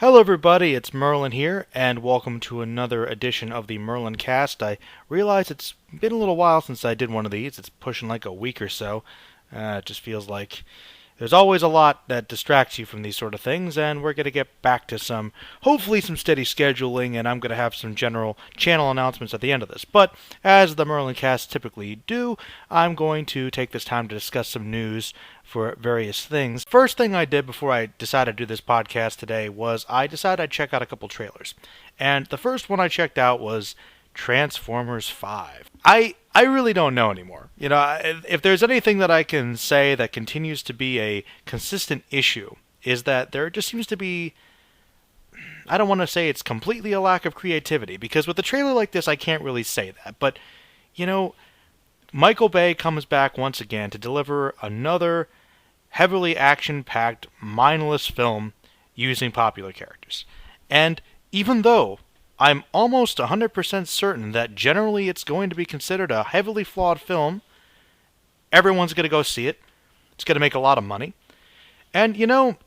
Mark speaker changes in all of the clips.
Speaker 1: Hello everybody, it's Merlin here, and welcome to another edition of the MerlinCast. I realize it's been a little while since I did one of these. It's pushing like a week or so. It just feels like there's always a lot that distracts you from these sort of things, and we're going to get back to hopefully some steady scheduling, and I'm going to have some general channel announcements at the end of this. But as the MerlinCast typically do, I'm going to take this time to discuss some news for various things. First thing I did before I decided to do this podcast today was I decided I'd check out a couple trailers. And the first one I checked out was Transformers 5. I really don't know anymore. You know, if there's anything that I can say that continues to be a consistent issue, is that there just seems to be, I don't want to say it's completely a lack of creativity, because with a trailer like this I can't really say that, but, you know, Michael Bay comes back once again to deliver another heavily action-packed, mindless film using popular characters. And even though I'm almost 100% certain that generally it's going to be considered a heavily flawed film, everyone's going to go see it. It's going to make a lot of money. And, you know,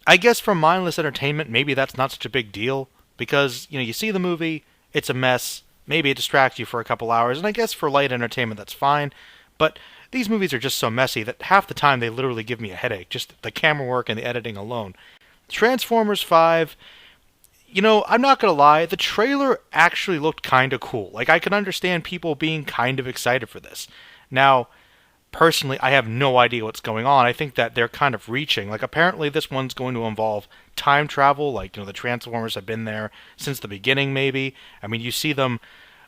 Speaker 1: I guess for mindless entertainment, maybe that's not such a big deal, because, you know, you see the movie, it's a mess, maybe it distracts you for a couple hours, and I guess for light entertainment that's fine, but these movies are just so messy that half the time they literally give me a headache, just the camera work and the editing alone. Transformers 5, you know, I'm not going to lie, the trailer actually looked kind of cool. Like, I can understand people being kind of excited for this. Now, personally, I have no idea what's going on. I think that they're kind of reaching. Like, apparently this one's going to involve time travel. Like, you know, the Transformers have been there since the beginning, maybe. I mean, you see them,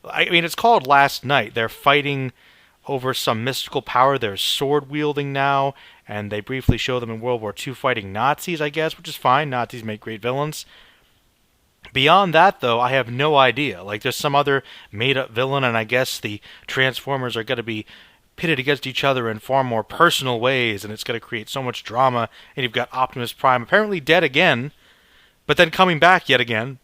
Speaker 1: I mean, it's called Last Night. They're fighting over some mystical power. They're sword wielding now, and they briefly show them in World War II fighting Nazis, I guess, which is fine. Nazis make great villains. Beyond that, though, I have no idea. Like, there's some other made-up villain, and I guess the Transformers are going to be pitted against each other in far more personal ways, and it's going to create so much drama. And you've got Optimus Prime apparently dead again, but then coming back yet again,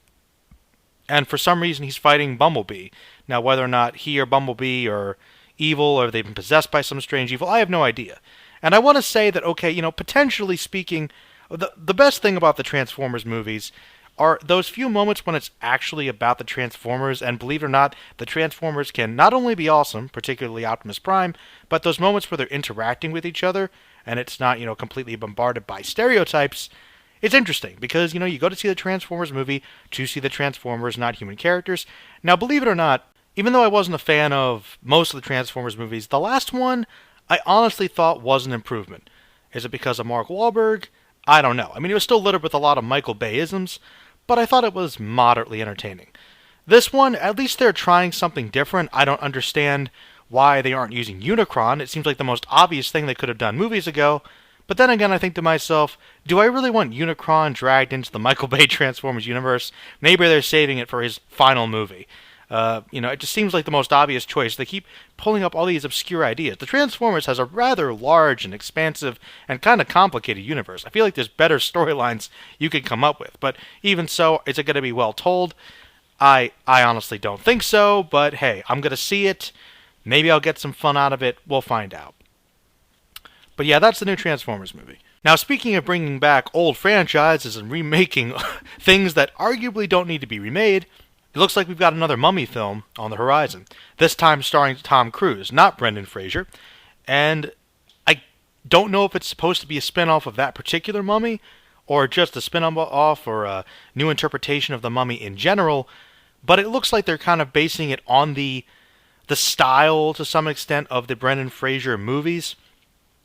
Speaker 1: and for some reason he's fighting Bumblebee. Now, whether or not he or Bumblebee are evil, or they've been possessed by some strange evil, I have no idea. And I want to say that, okay, you know, potentially speaking, the best thing about the Transformers movies are those few moments when it's actually about the Transformers, and believe it or not, the Transformers can not only be awesome, particularly Optimus Prime, but those moments where they're interacting with each other, and it's not, you know, completely bombarded by stereotypes. It's interesting, because, you know, you go to see the Transformers movie to see the Transformers, not human characters. Now, believe it or not, even though I wasn't a fan of most of the Transformers movies, the last one I honestly thought was an improvement. Is it because of Mark Wahlberg? I don't know. I mean, it was still littered with a lot of Michael Bay-isms, but I thought it was moderately entertaining. This one, at least they're trying something different. I don't understand why they aren't using Unicron. It seems like the most obvious thing they could have done movies ago. But then again, I think to myself, do I really want Unicron dragged into the Michael Bay Transformers universe? Maybe they're saving it for his final movie. You know, it just seems like the most obvious choice. They keep pulling up all these obscure ideas. The Transformers has a rather large and expansive and kind of complicated universe. I feel like there's better storylines you could come up with. But even so, is it going to be well told? I honestly don't think so, but hey, I'm going to see it. Maybe I'll get some fun out of it. We'll find out. But yeah, that's the new Transformers movie. Now, speaking of bringing back old franchises and remaking things that arguably don't need to be remade, it looks like we've got another Mummy film on the horizon, this time starring Tom Cruise, not Brendan Fraser. And I don't know if it's supposed to be a spin-off of that particular Mummy, or just a spin-off or a new interpretation of the Mummy in general, but it looks like they're kind of basing it on the style, to some extent, of the Brendan Fraser movies.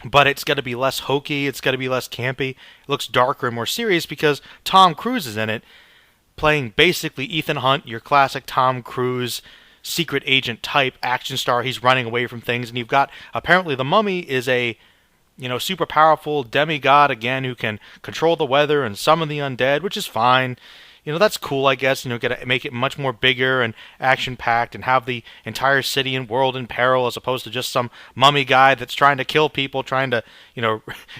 Speaker 1: But it's going to be less hokey, it's going to be less campy, it looks darker and more serious because Tom Cruise is in it, playing basically Ethan Hunt, your classic Tom Cruise secret agent type action star. He's running away from things, and you've got, apparently the Mummy is a, you know, super powerful demigod again who can control the weather and summon the undead, which is fine. That's cool, I guess. Get to make it much more bigger and action-packed and have the entire city and world in peril as opposed to just some mummy guy that's trying to kill people, trying to,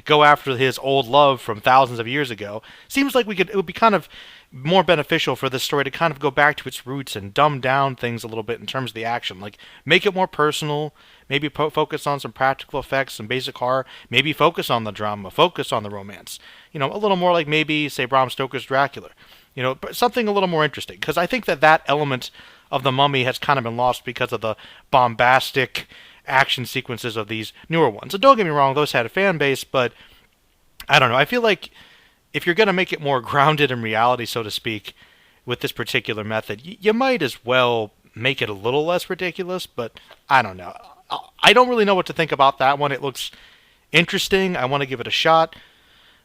Speaker 1: go after his old love from thousands of years ago. Seems like it would be kind of more beneficial for this story to kind of go back to its roots and dumb down things a little bit in terms of the action. Like, make it more personal, maybe focus on some practical effects, some basic horror, maybe focus on the drama, focus on the romance. A little more like maybe, say, Bram Stoker's Dracula. But something a little more interesting, because I think that element of The Mummy has kind of been lost because of the bombastic action sequences of these newer ones. And don't get me wrong, those had a fan base, but I don't know. I feel like if you're going to make it more grounded in reality, so to speak, with this particular method, you might as well make it a little less ridiculous, but I don't know. I don't really know what to think about that one. It looks interesting. I want to give it a shot.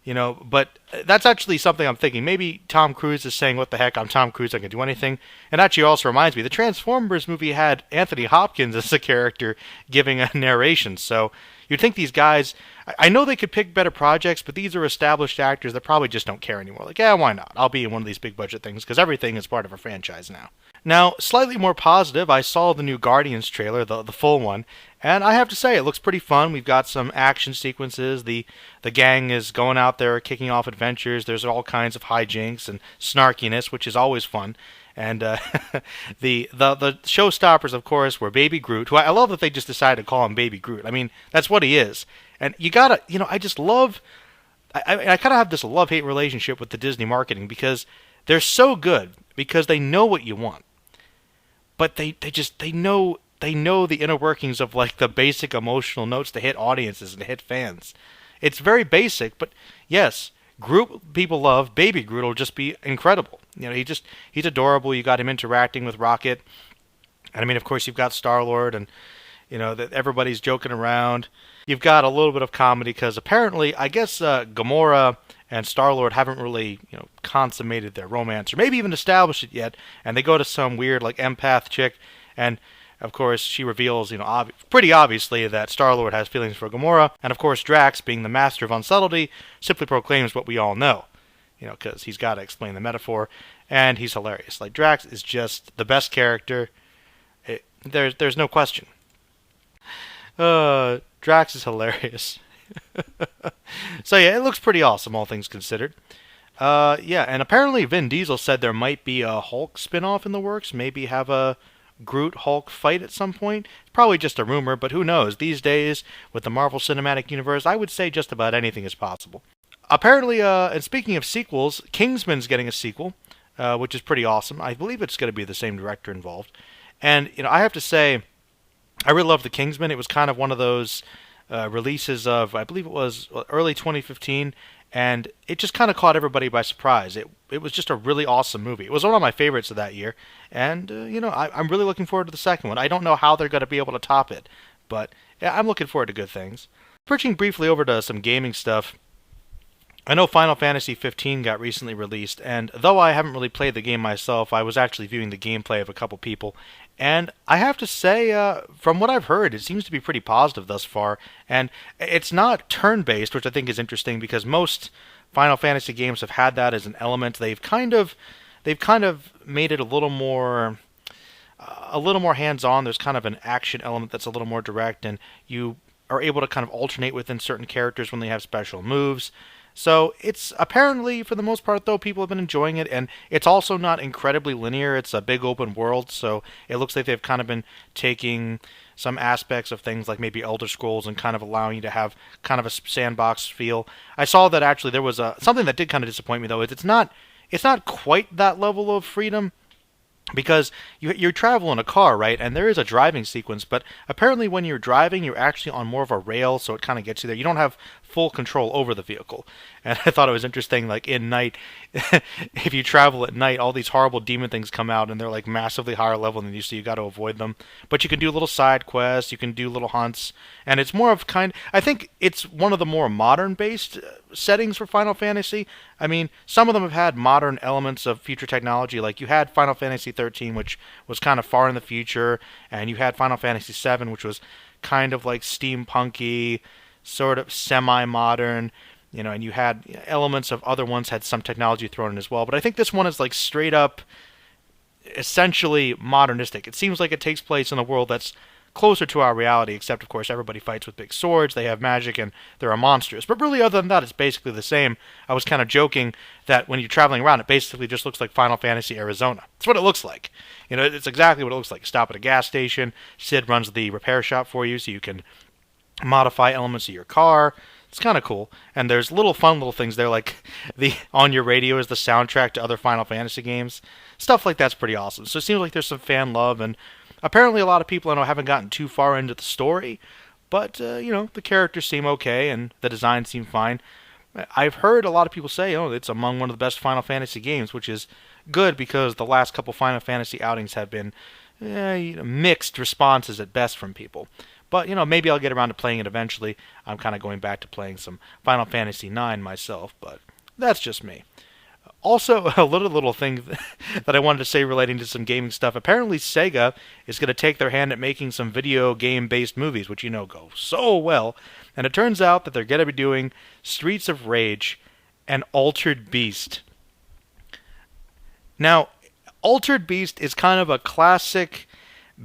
Speaker 1: But that's actually something I'm thinking. Maybe Tom Cruise is saying, what the heck, I'm Tom Cruise, I can do anything. And actually also reminds me, the Transformers movie had Anthony Hopkins as a character giving a narration. So you'd think these guys, I know they could pick better projects, but these are established actors that probably just don't care anymore. Like, yeah, why not? I'll be in one of these big budget things, because everything is part of a franchise now. Now, slightly more positive, I saw the new Guardians trailer, the full one, and I have to say, it looks pretty fun. We've got some action sequences. The gang is going out there, kicking off adventures. There's all kinds of hijinks and snarkiness, which is always fun. And the showstoppers, of course, were Baby Groot, who I love that they just decided to call him Baby Groot. I mean, that's what he is. And you gotta, I just love, I kind of have this love-hate relationship with the Disney marketing, because they're so good, because they know what you want. But they know the inner workings of, like, the basic emotional notes to hit audiences and to hit fans. It's very basic, but yes, Groot people love. Baby Groot will just be incredible. He's adorable. You got him interacting with Rocket, and I mean, of course, you've got Star-Lord, and that everybody's joking around. You've got a little bit of comedy because apparently, I guess, Gamora and Star-Lord haven't really, consummated their romance, or maybe even established it yet, and they go to some weird, like, empath chick, and of course, she reveals, pretty obviously that Star-Lord has feelings for Gamora, and of course, Drax, being the master of unsubtlety, simply proclaims what we all know, because he's got to explain the metaphor, and he's hilarious. Like, Drax is just the best character. There's no question. Drax is hilarious. So yeah, it looks pretty awesome, all things considered. Yeah, and apparently Vin Diesel said there might be a Hulk spin-off in the works, maybe have a Groot-Hulk fight at some point. It's probably just a rumor, but who knows? These days, with the Marvel Cinematic Universe, I would say just about anything is possible. Apparently, and speaking of sequels, Kingsman's getting a sequel, which is pretty awesome. I believe it's going to be the same director involved. And, I have to say, I really love the Kingsman. It was kind of one of those releases of, I believe it was early 2015, and it just kind of caught everybody by surprise. It was just a really awesome movie. It was one of my favorites of that year, and I'm really looking forward to the second one. I don't know how they're going to be able to top it, but yeah, I'm looking forward to good things. Switching briefly over to some gaming stuff, I know Final Fantasy 15 got recently released, and though I haven't really played the game myself, I was actually viewing the gameplay of a couple people, and I have to say, from what I've heard, it seems to be pretty positive thus far, and it's not turn-based, which I think is interesting, because most Final Fantasy games have had that as an element. They've kind of made it a little more hands-on. There's kind of an action element that's a little more direct, and you are able to kind of alternate within certain characters when they have special moves. So it's apparently, for the most part, though, people have been enjoying it, and it's also not incredibly linear. It's a big open world, so it looks like they've kind of been taking some aspects of things like maybe Elder Scrolls and kind of allowing you to have kind of a sandbox feel. I saw that actually there was something that did kind of disappoint me, though, is it's not quite that level of freedom, because you travel in a car, right? And there is a driving sequence, but apparently when you're driving, you're actually on more of a rail, so it kind of gets you there. You don't have full control over the vehicle. And I thought it was interesting, like in night, if you travel at night, all these horrible demon things come out, and they're like massively higher level than you, so you got to avoid them. But you can do little side quests, you can do little hunts, and it's more of I think it's one of the more modern-based settings for Final Fantasy. I mean, some of them have had modern elements of future technology, like you had Final Fantasy 13, which was kind of far in the future, and you had Final Fantasy 7, which was kind of like steampunky, sort of semi-modern, And you had elements of other ones had some technology thrown in as well. But I think this one is like straight up, essentially modernistic. It seems like it takes place in a world that's closer to our reality, except of course everybody fights with big swords, they have magic, and there are monsters. But really, other than that, it's basically the same. I was kind of joking that when you're traveling around, it basically just looks like Final Fantasy Arizona. That's what it looks like. It's exactly what it looks like. You stop at a gas station, Sid runs the repair shop for you, so you can modify elements of your car. It's kind of cool. And there's fun little things there, like the on your radio is the soundtrack to other Final Fantasy games. Stuff like that's pretty awesome. So it seems like there's some fan love, and apparently a lot of people I know haven't gotten too far into the story, but, the characters seem okay, and the design seem fine. I've heard a lot of people say, it's among one of the best Final Fantasy games, which is good because the last couple Final Fantasy outings have been mixed responses at best from people. But, maybe I'll get around to playing it eventually. I'm kind of going back to playing some Final Fantasy IX myself, but that's just me. Also, a little thing that I wanted to say relating to some gaming stuff. Apparently, Sega is going to take their hand at making some video game-based movies, which go so well. And it turns out that they're going to be doing Streets of Rage and Altered Beast. Now, Altered Beast is kind of a classic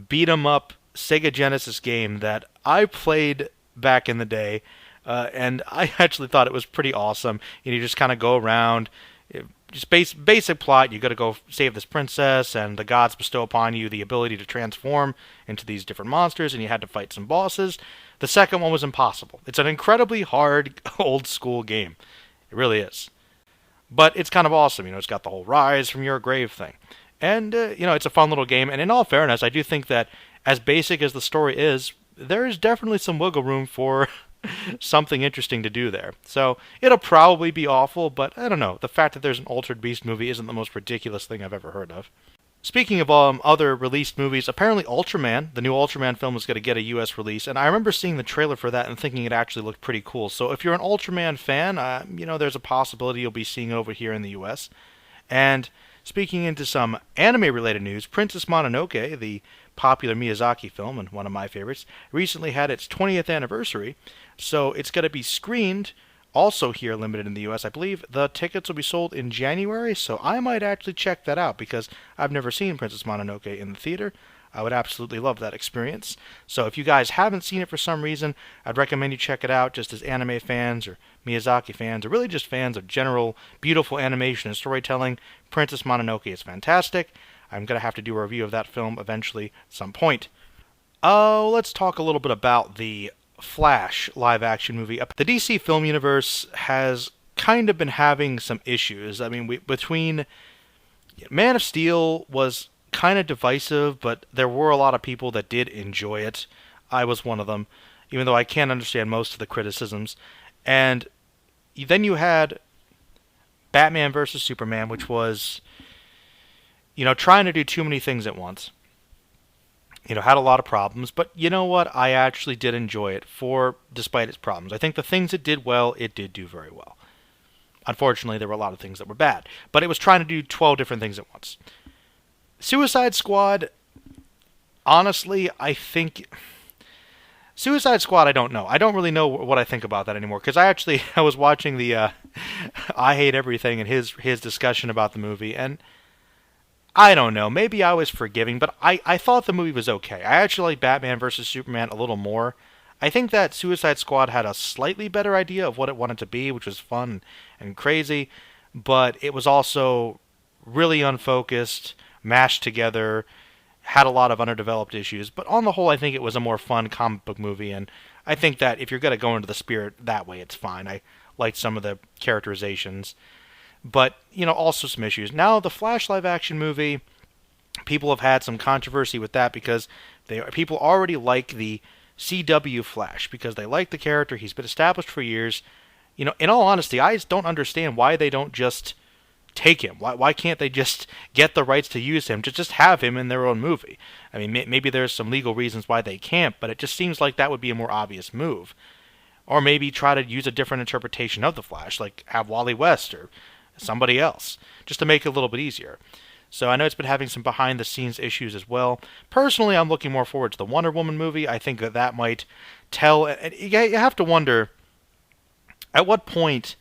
Speaker 1: beat-em-up Sega Genesis game that I played back in the day, and I actually thought it was pretty awesome. You just kind of go around. Just basic plot, you got to go save this princess, and the gods bestow upon you the ability to transform into these different monsters, and you had to fight some bosses. The second one was impossible. It's an incredibly hard, old-school game. It really is. But it's kind of awesome. It's got the whole rise from your grave thing. And, it's a fun little game, and in all fairness, I do think that as basic as the story is, there is definitely some wiggle room for something interesting to do there. So it'll probably be awful, but I don't know. The fact that there's an Altered Beast movie isn't the most ridiculous thing I've ever heard of. Speaking of other released movies, apparently Ultraman, the new Ultraman film, is going to get a U.S. release, and I remember seeing the trailer for that and thinking it actually looked pretty cool. So if you're an Ultraman fan, there's a possibility you'll be seeing it over here in the U.S. And speaking into some anime-related news, Princess Mononoke, the popular Miyazaki film, and one of my favorites, recently had its 20th anniversary, so it's going to be screened, also here limited in the US. I believe the tickets will be sold in January, so I might actually check that out, because I've never seen Princess Mononoke in the theater. I would absolutely love that experience. So if you guys haven't seen it for some reason, I'd recommend you check it out, just as anime fans, or Miyazaki fans, or really just fans of general beautiful animation and storytelling. Princess Mononoke is fantastic. I'm going to have to do a review of that film eventually at some point. Let's talk a little bit about the Flash live-action movie. The DC film universe has kind of been having some issues. I mean, between Man of Steel was kind of divisive, but there were a lot of people that did enjoy it. I was one of them, even though I can't understand most of the criticisms. And then you had Batman vs. Superman, which was, trying to do too many things at once. Had a lot of problems, but you know what? I actually did enjoy it, despite its problems. I think the things it did well, it did do very well. Unfortunately, there were a lot of things that were bad, but it was trying to do 12 different things at once. Suicide Squad, honestly, I don't know. I don't really know what I think about that anymore, because I was watching the I Hate Everything and his discussion about the movie, and I don't know. Maybe I was forgiving, but I thought the movie was okay. I actually like Batman vs. Superman a little more. I think that Suicide Squad had a slightly better idea of what it wanted to be, which was fun and crazy, but it was also really unfocused, mashed together, had a lot of underdeveloped issues. But on the whole, I think it was a more fun comic book movie, and I think that if you're going to go into the spirit that way, it's fine. I liked some of the characterizations. But, also some issues. Now, the Flash live-action movie, people have had some controversy with that because people already like the CW Flash because they like the character. He's been established for years. In all honesty, I just don't understand why they don't just take him. Why can't they just get the rights to use him, to just have him in their own movie? I mean, maybe there's some legal reasons why they can't, but it just seems like that would be a more obvious move. Or maybe try to use a different interpretation of the Flash, like have Wally West or somebody else, just to make it a little bit easier. So I know it's been having some behind-the-scenes issues as well. Personally, I'm looking more forward to the Wonder Woman movie. I think that might tell... And you have to wonder... At what point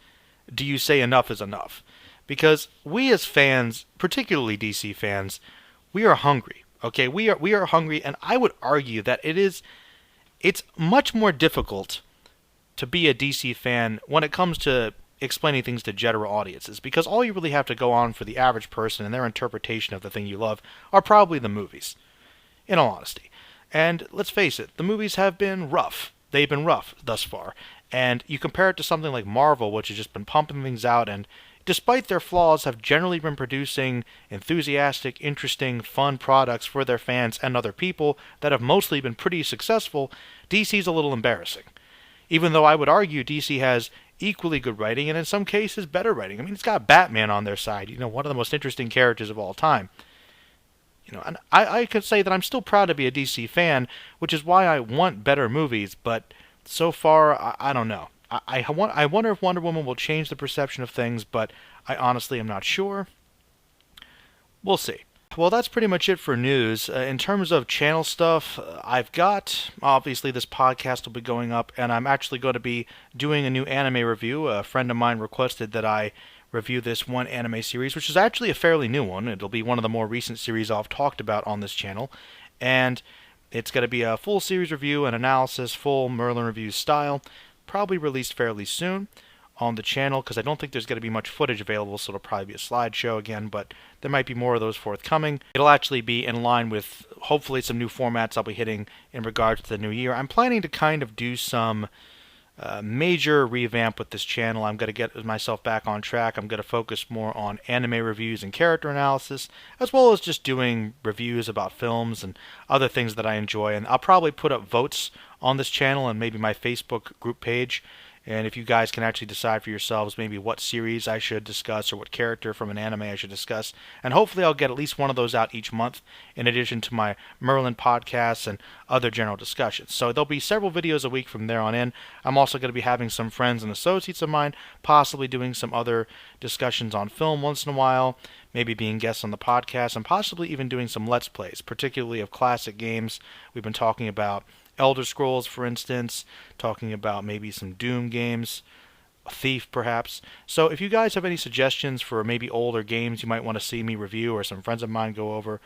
Speaker 1: do you say enough is enough? Because we as fans, particularly DC fans, we are hungry. Okay, we are hungry, and I would argue that it's much more difficult to be a DC fan when it comes to explaining things to general audiences, because all you really have to go on for the average person and their interpretation of the thing you love are probably the movies, in all honesty. And let's face it, the movies have been rough. They've been rough thus far. And you compare it to something like Marvel, which has just been pumping things out, and despite their flaws, have generally been producing enthusiastic, interesting, fun products for their fans and other people that have mostly been pretty successful. DC's a little embarrassing. Even though I would argue DC has equally good writing, and in some cases better writing. I mean, it's got Batman on their side, one of the most interesting characters of all time. And I could say that I'm still proud to be a DC fan, which is why I want better movies, but so far, I don't know. I wonder if Wonder Woman will change the perception of things, but I honestly am not sure. We'll see. Well, that's pretty much it for news. In terms of channel stuff, I've got, obviously this podcast will be going up, and I'm actually going to be doing a new anime review. A friend of mine requested that I review this one anime series, which is actually a fairly new one. It'll be one of the more recent series I've talked about on this channel, and it's going to be a full series review and analysis, full Merlin review style, probably released fairly soon on the channel, because I don't think there's going to be much footage available, so it'll probably be a slideshow again, but there might be more of those forthcoming. It'll actually be in line with, hopefully, some new formats I'll be hitting in regards to the new year. I'm planning to kind of do some major revamp with this channel. I'm going to get myself back on track. I'm going to focus more on anime reviews and character analysis, as well as just doing reviews about films and other things that I enjoy. And I'll probably put up votes on this channel and maybe my Facebook group page. And if you guys can actually decide for yourselves maybe what series I should discuss or what character from an anime I should discuss. And hopefully I'll get at least one of those out each month, in addition to my Merlin podcasts and other general discussions. So there'll be several videos a week from there on in. I'm also going to be having some friends and associates of mine, possibly doing some other discussions on film once in a while, maybe being guests on the podcast, and possibly even doing some Let's Plays, particularly of classic games. We've been talking about Elder Scrolls, for instance, talking about maybe some Doom games, a Thief perhaps. So if you guys have any suggestions for maybe older games you might want to see me review or some friends of mine go over,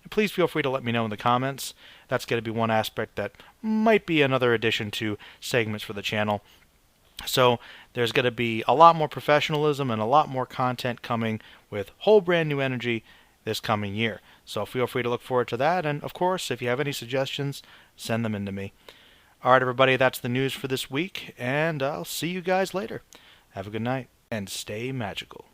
Speaker 1: please feel free to let me know in the comments. That's going to be one aspect that might be another addition to segments for the channel. So there's going to be a lot more professionalism and a lot more content coming with whole brand new energy this coming year. So feel free to look forward to that, and of course, if you have any suggestions, send them in to me. Alright everybody, that's the news for this week, and I'll see you guys later. Have a good night, and stay magical.